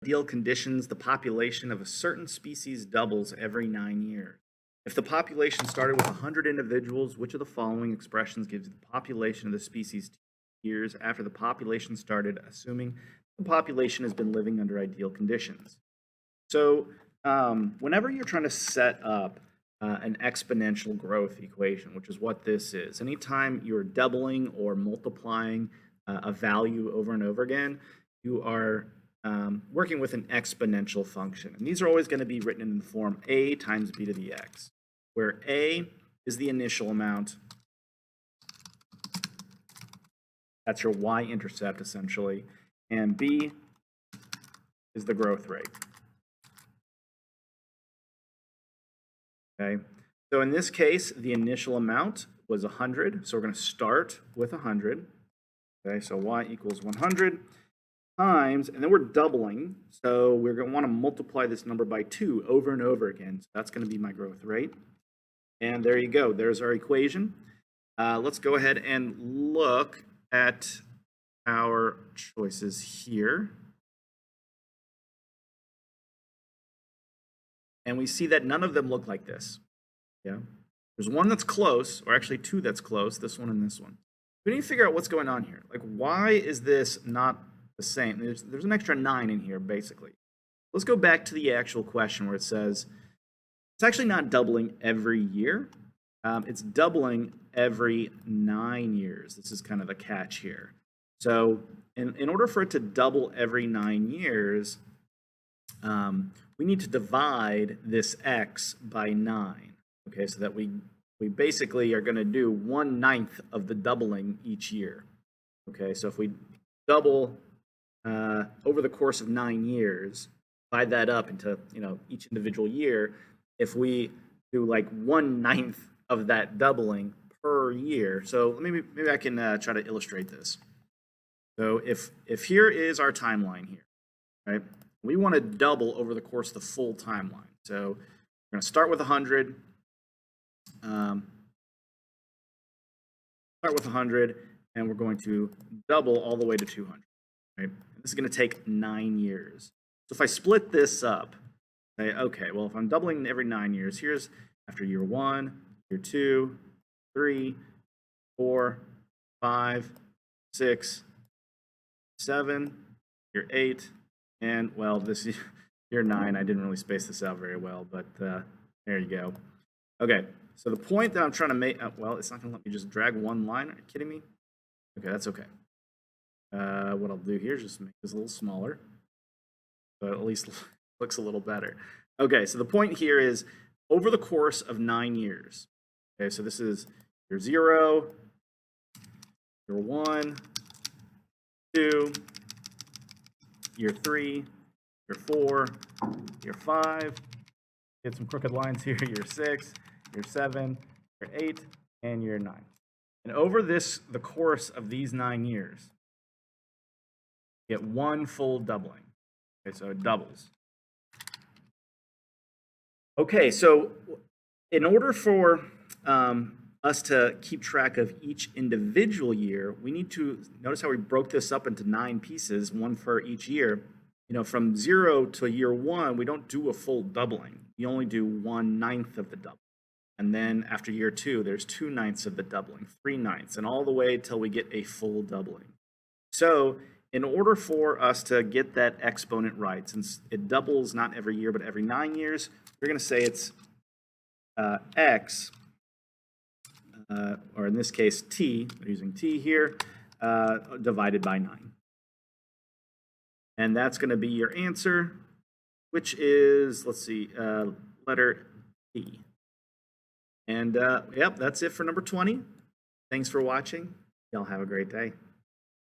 ideal conditions, the population of a certain species doubles every 9 years. If the population started with 100 individuals, which of the following expressions gives the population of the species years after the population started, assuming the population has been living under ideal conditions? So whenever you're trying to set up an exponential growth equation, which is what this is, anytime you're doubling or multiplying a value over and over again, you are working with an exponential function. And these are always going to be written in the form a times b to the x, where a is the initial amount. That's your y-intercept, essentially. And b is the growth rate. Okay, so in this case, the initial amount was 100. So we're going to start with 100. Okay, so y equals 100 times, and then we're doubling. So we're going to want to multiply this number by 2 over and over again. So that's going to be my growth rate. And there you go. There's our equation. Let's go ahead and look at our choices here. And we see that none of them look like this. Yeah, there's one that's close, or actually two that's close, this one and this one. We need to figure out what's going on here. Like, why is this not the same? There's an extra 9 in here, basically. Let's go back to the actual question where it says it's actually not doubling every year. It's doubling every 9 years. This is kind of the catch here. So in order for it to double every 9 years, we need to divide this x by 9. Okay, so that we basically are going to do 1/9 of the doubling each year. Okay, so if we double over the course of 9 years, divide that up into each individual year. If we do like 1/9 of that doubling per year, so maybe I can try to illustrate this. So if here is our timeline here, right? We want to double over the course of the full timeline. So we're going to start with 100. Start with 100, and we're going to double all the way to 200. Right? And this is going to take 9 years. So if I split this up, say, okay, well, if I'm doubling every 9 years, here's after year 1, year 2, 3, 4, 5, 6, 7, year 8, and, well, this year 9. I didn't really space this out very well, but there you go. Okay, so the point that I'm trying to make, well, it's not going to let me just drag one line. Are you kidding me? Okay, that's okay. What I'll do here is just make this a little smaller, so at least looks a little better. Okay, so the point here is over the course of 9 years. Okay, so this is year 0, year 1, 2, year 3, year 4, year 5. Get some crooked lines here. Year 6, year 7, year 8, and year 9. And over the course of these 9 years, you get one full doubling. Okay, so it doubles. Okay, so in order for us to keep track of each individual year, we need to notice how we broke this up into 9 pieces, one for each year. From 0 to year 1, we don't do a full doubling. We only do 1/9 of the doubling. And then after year 2, there's 2/9 of the doubling, 3/9, and all the way till we get a full doubling. So in order for us to get that exponent right, since it doubles not every year but every 9 years, we're going to say it's x, or in this case t, we're using t here, divided by 9. And that's going to be your answer, which is, let's see, letter T. And yep, that's it for number 20. Thanks for watching. Y'all have a great day.